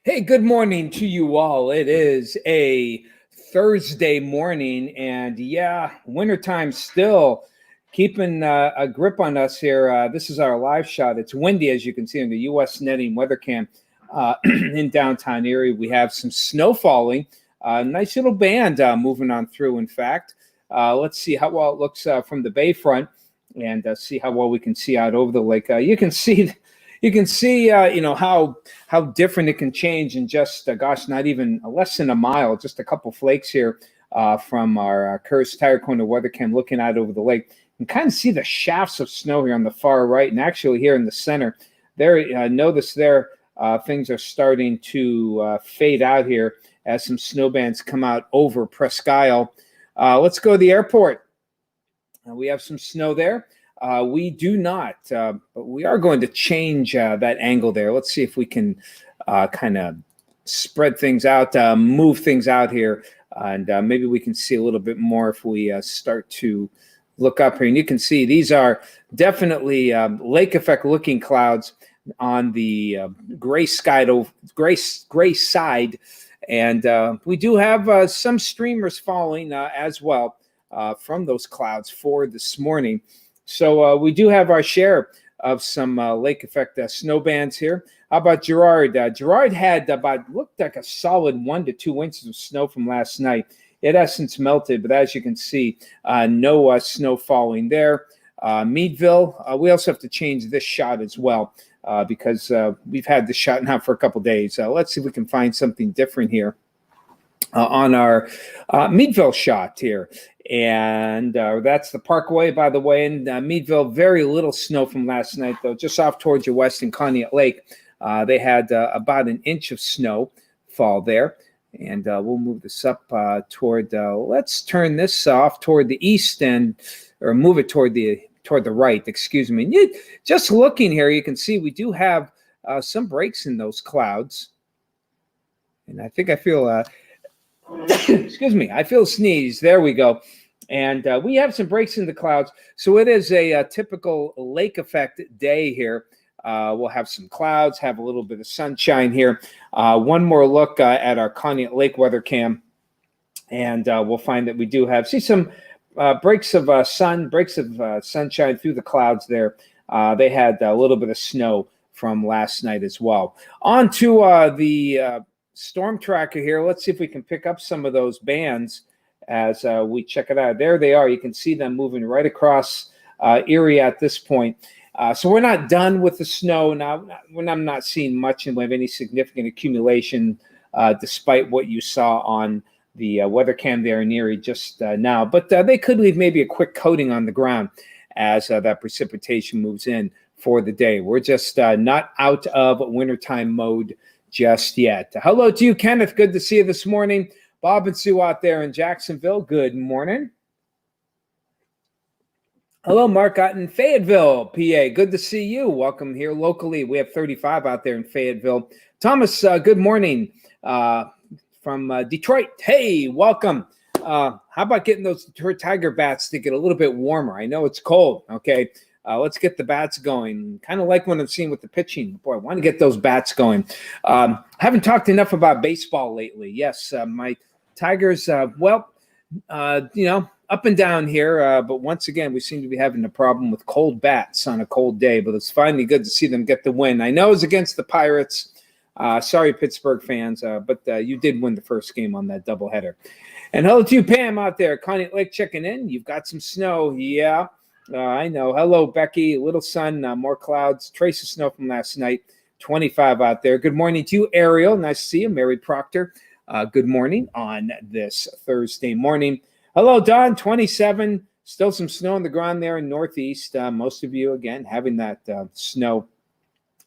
Hey, good morning to you all. It is a Thursday morning, and wintertime still keeping a grip on us here. This is our live shot. It's windy, as you can see, in the U.S. Netting weather cam in downtown Erie. We have some snow falling. Nice little band moving on through, in fact. Let's see how well it looks from the bayfront and see how well we can see out over the lake. You can see how different it can change in just not even less than a mile. Just a couple flakes here from our Curtis Tire Corner weather cam looking out over the lake. You can kind of see the shafts of snow here on the far right, and actually here in the center. There, notice there things are starting to fade out here as some snow bands come out over Presque Isle. Let's go to the airport. We have some snow there. We do not, but we are going to change that angle there. Let's see if we can kind of spread things out, move things out here, and maybe we can see a little bit more if we start to look up here. And you can see these are definitely lake effect looking clouds on the gray side, and we do have some streamers falling as well from those clouds for this morning. So we do have our share of some lake effect snow bands here. How about Gerard? Gerard had looked like a solid 1 to 2 inches of snow from last night. It has since melted, but as you can see, no snow falling there. Meadville, we also have to change this shot as well because we've had this shot now for a couple days. Let's see if we can find something different here on our Meadville shot here. And that's the Parkway, by the way. And Meadville, very little snow from last night, though. Just off towards your west in Conneaut Lake, they had about an inch of snow fall there. And we'll move this up toward, let's turn this off toward the east or move it toward the right, excuse me. And just looking here, you can see we do have some breaks in those clouds. And I think I feel... excuse me, I feel sneeze. There we go. And we have some breaks in the clouds. So it is a typical lake effect day here. We'll have some clouds, have a little bit of sunshine here. One more look at our Conneaut Lake weather cam. And we'll find that we do see some breaks of sunshine through the clouds there. They had a little bit of snow from last night as well. On to the storm tracker here. Let's see if we can pick up some of those bands as we check it out. There they are. You can see them moving right across Erie at this point. So we're not done with the snow now. I'm not seeing much of any significant accumulation despite what you saw on the weather cam there in Erie just now. But they could leave maybe a quick coating on the ground as that precipitation moves in for the day. We're just not out of wintertime mode just yet. Hello to you, Kenneth. Good to see you this morning. Bob and Sue out there in Jacksonville. Good morning. Hello, Mark out in Fayetteville, PA. Good to see you. Welcome here locally. We have 35 out there in Fayetteville. Thomas, good morning from Detroit. Hey, welcome. How about getting those Tiger bats to get a little bit warmer? I know it's cold, okay? Let's get the bats going. Kind of like what I'm seeing with the pitching. Boy, I want to get those bats going. Haven't talked enough about baseball lately. Yes, my Tigers, up and down here. But once again, we seem to be having a problem with cold bats on a cold day. But it's finally good to see them get the win. I know it's against the Pirates. Sorry, Pittsburgh fans, but you did win the first game on that doubleheader. And hello to you, Pam, out there. Conneaut Lake checking in. You've got some snow. Yeah. I know. Hello, Becky. Little sun, more clouds. Trace of snow from last night. 25 out there. Good morning to you, Ariel. Nice to see you. Mary Proctor. Good morning on this Thursday morning. Hello, Don. 27. Still some snow on the ground there in Northeast. Most of you, again, having that snow.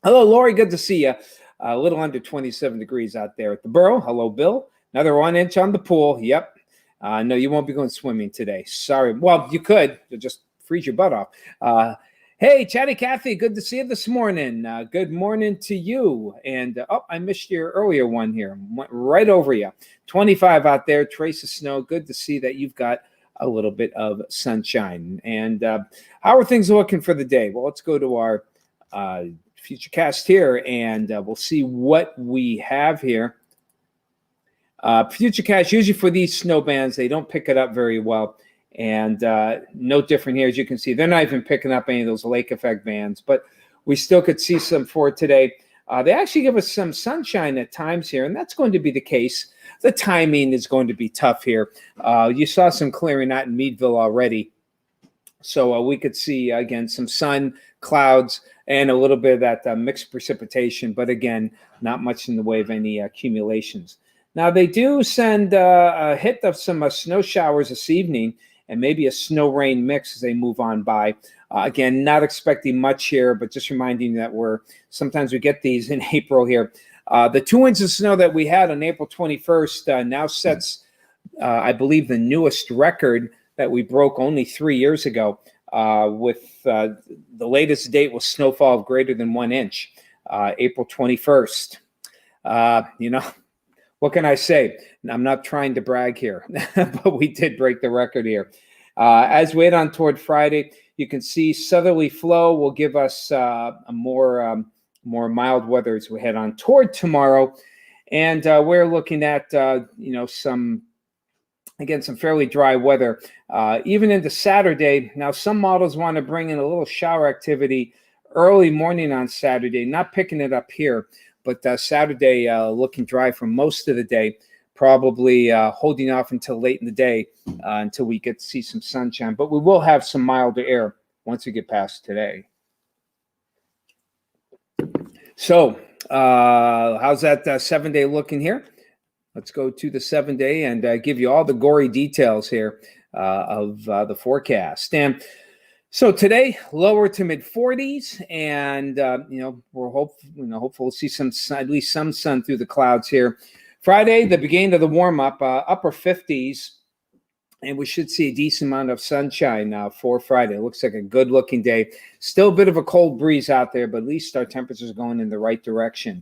Hello, Lori. Good to see you. A little under 27 degrees out there at the Borough. Hello, Bill. Another 1 inch on the pool. Yep. No, you won't be going swimming today. Sorry. Well, you could. You'll just freeze your butt off. Hey, Chatty Cathy, good to see you this morning. Good morning to you. And, I missed your earlier one here. Went right over you. 25 out there, trace of snow. Good to see that you've got a little bit of sunshine. And how are things looking for the day? Well, let's go to our FutureCast here, and we'll see what we have here. FutureCast, usually for these snow bands, they don't pick it up very well. And no different here, as you can see. They're not even picking up any of those lake effect bands, but we still could see some for today. They actually give us some sunshine at times here, and that's going to be the case. The timing is going to be tough here. You saw some clearing out in Meadville already. So we could see, again, some sun, clouds, and a little bit of that mixed precipitation. But again, not much in the way of any accumulations. Now, they do send a hit of some snow showers this evening and maybe a snow-rain mix as they move on by. Again, not expecting much here, but just reminding you that sometimes we get these in April here. The 2 inches of snow that we had on April 21st now sets, I believe, the newest record that we broke only 3 years ago, with the latest date was snowfall of greater than 1 inch, April 21st. What can I say? I'm not trying to brag here, but we did break the record here. As we head on toward Friday, you can see southerly flow will give us a more mild weather as we head on toward tomorrow. And we're looking at, some fairly dry weather, even into Saturday. Now, some models want to bring in a little shower activity early morning on Saturday, not picking it up here. But Saturday looking dry for most of the day, probably holding off until late in the day until we get to see some sunshine. But we will have some milder air once we get past today. So how's that 7-day looking here? Let's go to the 7-day and give you all the gory details here of the forecast. And so today, lower to mid 40s, and we're hopeful we'll see at least some sun through the clouds here. Friday, the beginning of the warm up, upper 50s, and we should see a decent amount of sunshine for Friday. It looks like a good looking day. Still a bit of a cold breeze out there, but at least our temperatures are going in the right direction.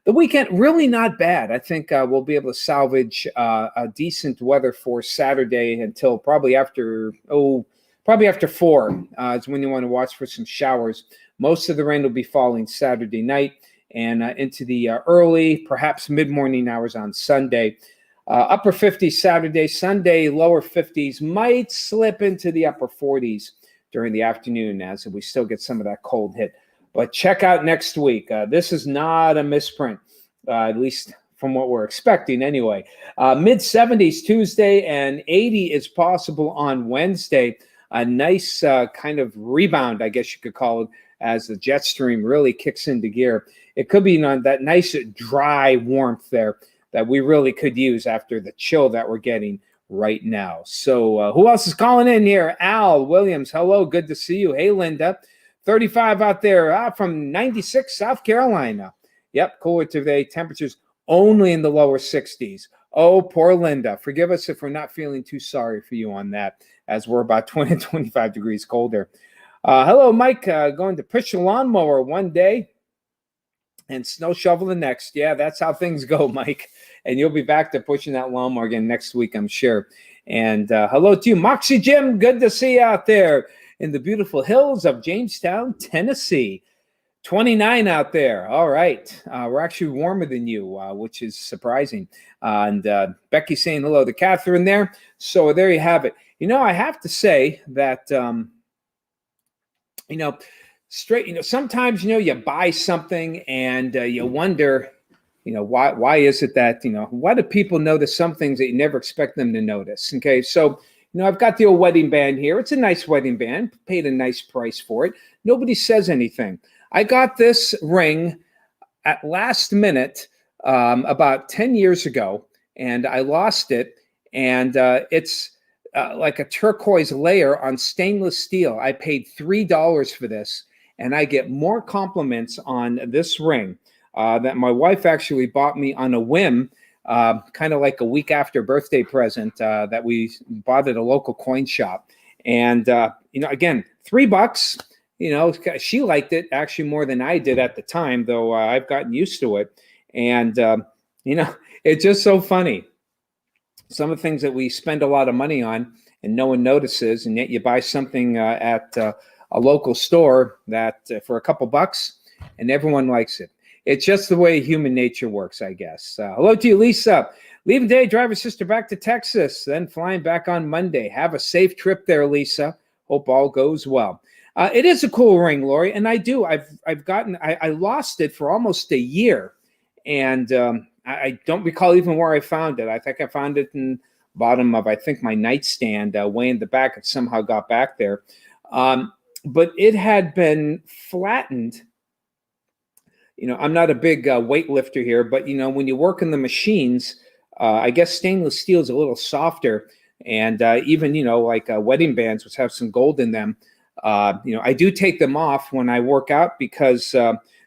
The weekend, really not bad. I think we'll be able to salvage a decent weather for Saturday until probably after 4 is when you want to watch for some showers. Most of the rain will be falling Saturday night and into the early, perhaps mid-morning hours on Sunday. Upper 50s Saturday, Sunday, lower 50s, might slip into the upper 40s during the afternoon as we still get some of that cold hit. But check out next week. This is not a misprint, at least from what we're expecting anyway. Mid-70s Tuesday and 80 is possible on Wednesday. A nice kind of rebound, I guess you could call it, as the jet stream really kicks into gear. It could be that nice dry warmth there that we really could use after the chill that we're getting right now. So who else is calling in here? Al Williams, hello, good to see you. Hey, Linda, 35 out there from 96, South Carolina. Yep, cooler today. Temperatures only in the lower 60s. Oh, poor Linda. Forgive us if we're not feeling too sorry for you on that, as we're about 20 to 25 degrees colder. Hello, Mike. Going to push a lawnmower one day and snow shovel the next. Yeah, that's how things go, Mike. And you'll be back to pushing that lawnmower again next week, I'm sure. And hello to you, Moxie Jim. Good to see you out there in the beautiful hills of Jamestown, Tennessee. 29 out there. All right. We're actually warmer than you, which is surprising. And Becky saying hello to Catherine there. So there you have it. I have to say that, sometimes, you buy something and you wonder, why is it that, why do people notice some things that you never expect them to notice? Okay. So, I've got the old wedding band here. It's a nice wedding band, paid a nice price for it. Nobody says anything. I got this ring at last minute about 10 years ago, and I lost it. And it's like a turquoise layer on stainless steel. I paid $3 for this, and I get more compliments on this ring that my wife actually bought me on a whim, kind of like a week after birthday present that we bought at a local coin shop. And, again, $3. She liked it actually more than I did at the time, though I've gotten used to it. And, it's just so funny. Some of the things that we spend a lot of money on and no one notices, and yet you buy something at a local store that for a couple bucks, and everyone likes it. It's just the way human nature works, I guess. Hello to you, Lisa. Leaving today, drive your sister back to Texas, then flying back on Monday. Have a safe trip there, Lisa. Hope all goes well. It is a cool ring, Lori, and I do. I lost it for almost a year, and I don't recall even where I found it. I think I found it in the bottom of, I think, my nightstand, way in the back. It somehow got back there. But it had been flattened. You know, I'm not a big weightlifter here, but, you know, when you work in the machines, I guess stainless steel is a little softer. And even, you know, like wedding bands, which have some gold in them, you know, I do take them off when I work out because,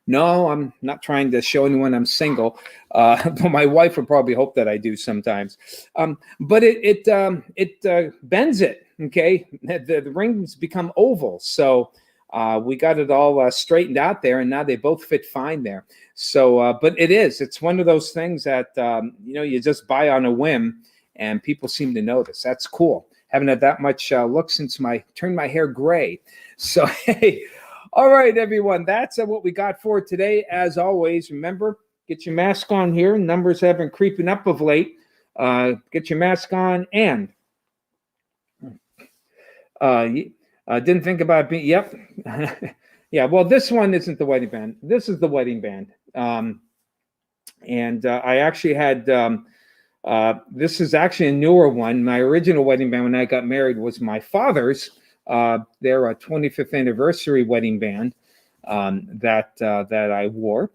no, I'm not trying to show anyone I'm single. But my wife would probably hope that I do sometimes. But it bends it, okay? The rings become oval. So we got it all straightened out there, and now they both fit fine there. So, but it's one of those things that, you know, you just buy on a whim, and people seem to notice. That's cool. Haven't had that much look since turned my hair gray. So, hey, all right, everyone, that's what we got for today. As always, remember, get your mask on here. Numbers have been creeping up of late. Get your mask on, and didn't think about being, yep. Yeah, well, this one isn't the wedding band. This is the wedding band. And I actually had, this is actually a newer one. My original wedding band when I got married was my father's. Their 25th anniversary wedding band that I wore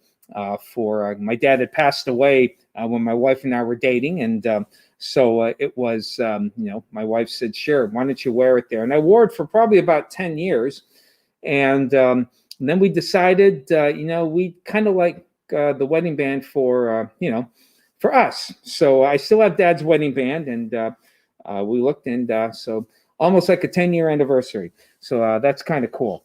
for my dad had passed away when my wife and I were dating, and so it was, you know, my wife said, "Sure, why don't you wear it there?" And I wore it for probably about 10 years, and then we decided, you know, we kind of like the wedding band for, you know, for us. So I still have Dad's wedding band, and we looked, and so almost like a 10-year anniversary. So that's kind of cool.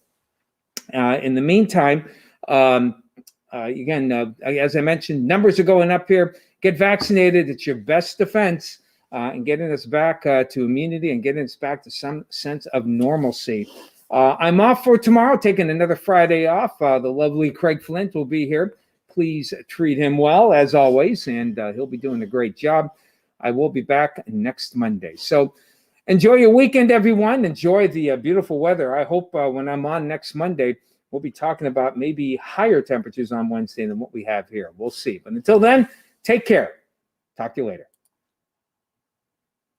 In the meantime, again, as I mentioned, numbers are going up here. Get vaccinated. It's your best defense in getting us back to immunity and getting us back to some sense of normalcy. I'm off for tomorrow, taking another Friday off. The lovely Craig Flint will be here. Please treat him well, as always, and he'll be doing a great job. I will be back next Monday. So enjoy your weekend, everyone. Enjoy the beautiful weather. I hope when I'm on next Monday, we'll be talking about maybe higher temperatures on Wednesday than what we have here. We'll see. But until then, take care. Talk to you later.